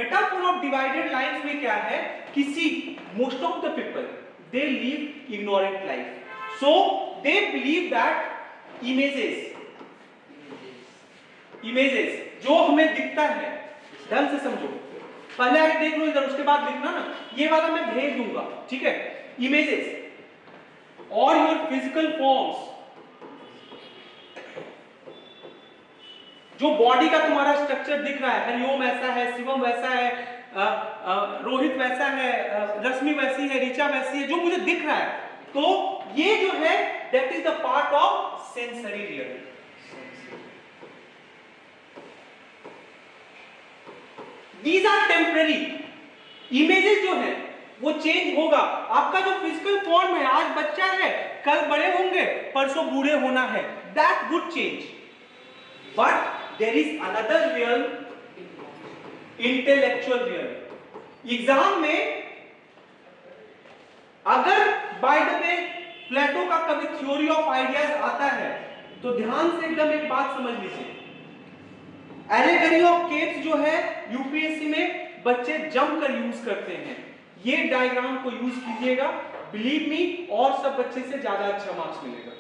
Metaphor of divided lines में क्या है, किसी most of the people they live ignorant life, so they believe that images जो हमें दिखता है, ढंग से समझो, पहले आगे देख लो इधर, उसके बाद लिखना ना, ये वाला मैं भेज दूंगा, ठीक है। इमेजेस और योर फिजिकल फॉर्म्स, जो बॉडी का तुम्हारा स्ट्रक्चर दिख रहा है, हरिओम ऐसा है, शिवम वैसा है, रोहित वैसा है, रश्मि वैसी है, ऋचा वैसी है, जो मुझे दिख रहा है, तो ये जो है that is the part of sensory real. These are temporary. Images जो है वो चेंज होगा। आपका जो फिजिकल फॉर्म है, आज बच्चा है, कल बड़े होंगे, परसों बूढ़े होना है, that would change, but there is another real, intellectual real. Exam में अगर बाय द वे प्लेटो का कभी थ्योरी ऑफ आइडियाज आता है, तो ध्यान से एकदम एक बात समझ लीजिए, एलेगरी ऑफ केव्स जो है यूपीएससी में बच्चे जम कर यूज करते हैं, ये डायग्राम को यूज कीजिएगा, बिलीव मी, और सब बच्चे से ज्यादा अच्छा मार्क्स मिलेगा।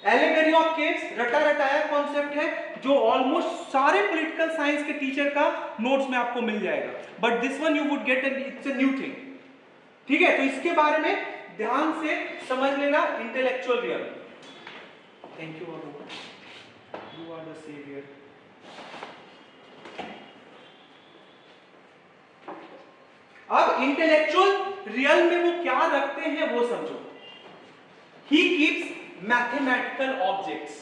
एलेगरी ऑफ केव्स रटा रटाया कॉन्सेप्ट है, जो ऑलमोस्ट सारे पॉलिटिकल साइंस के टीचर का नोट्स में आपको मिल जाएगा, but this one you would get, it's a new thing, ठीक है। तो इसके बारे में ध्यान से समझ लेना, इंटेलेक्चुअल रियल। थैंक यू बाबू, यू आर द सेवियर। अब इंटेलेक्चुअल रियल में वो क्या रखते हैं वो समझो। He keeps mathematical objects,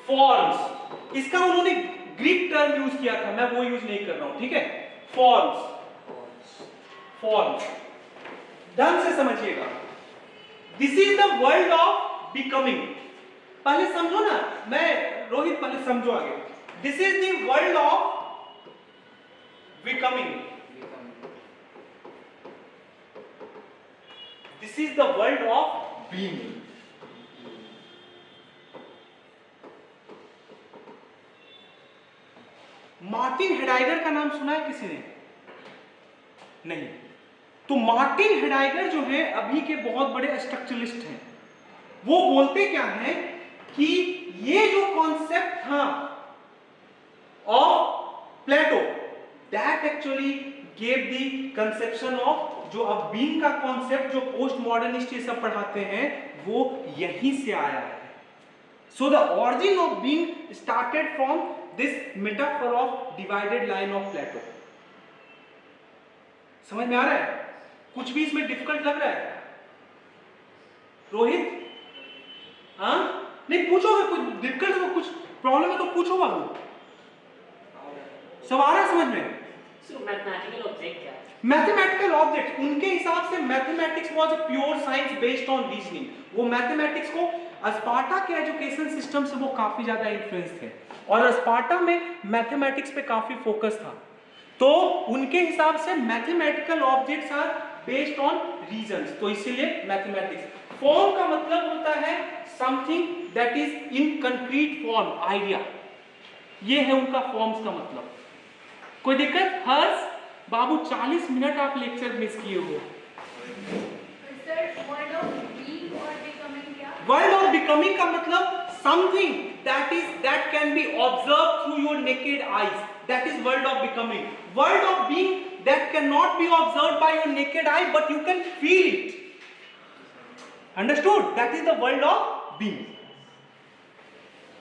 forms, इसका उन्होंने ग्रीक टर्म यूज किया था, मैं वो यूज नहीं कर रहा हूं, ठीक है। फॉर्म्स ढंग से समझिएगा। This is the world of becoming. पहले समझो ना, मैं रोहित पहले समझो आगे। This is the world of becoming, this is the world of being. Martin Heidegger का नाम सुना है किसी ने? नहीं। तो मार्टिन हेडाइगर जो है अभी के बहुत बड़े स्ट्रक्चरलिस्ट हैं। वो बोलते क्या है कि ये जो कॉन्सेप्ट था of Plato, that actually gave the conception of जो अब बीइंग का कॉन्सेप्ट जो पोस्ट मॉडर्निस्ट ये सब पढ़ाते हैं, वो यहीं से आया है। So the origin of being started from this metaphor of divided line of Plato. समझ में आ रहा है? कुछ भी इसमें डिफिकल्ट लग रहा है रोहित? हाँ, नहीं पूछोगे, कुछ दिक्कत हो, कुछ प्रॉब्लम है तो पूछो बाबू। सब आ रहा है समझ में? मैथमेटिकल ऑब्जेक्ट क्या है? मैथमेटिकल ऑब्जेक्ट, उनके हिसाब से mathematics was a pure science based on reasoning. वो मैथमेटिक्स को स्पार्टा के एजुकेशन सिस्टम से वो काफी ज्यादा इन्फ्लुएंस थे, और स्पार्टा में मैथमेटिक्स पे काफी फोकस था। तो उनके हिसाब से mathematical objects are based on reasons, तो इसीलिए मैथमेटिक्स। फॉर्म का मतलब होता है something that is in concrete form, idea. ये है उनका फॉर्म्स का मतलब। कोई दिक्कत? हर्ष बाबू 40 मिनट आप लेक्चर मिस किए हो। वर्ल्ड ऑफ बिकमिंग का मतलब something that can be observed through your naked eyes, that is world of becoming. World of being that cannot be observed by your naked eye, but you can feel it. Understood? That is the world of being.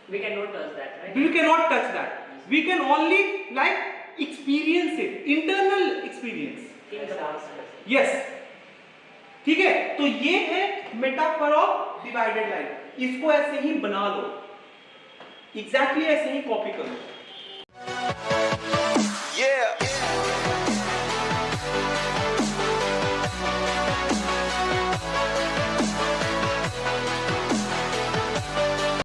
We cannot touch that, right? We cannot touch that. We can only like experience it, internal experience. Yes. ठीक है, तो ये है metaphor of divided line. इसको ऐसे ही बना लो, exactly ऐसे ही copy करो।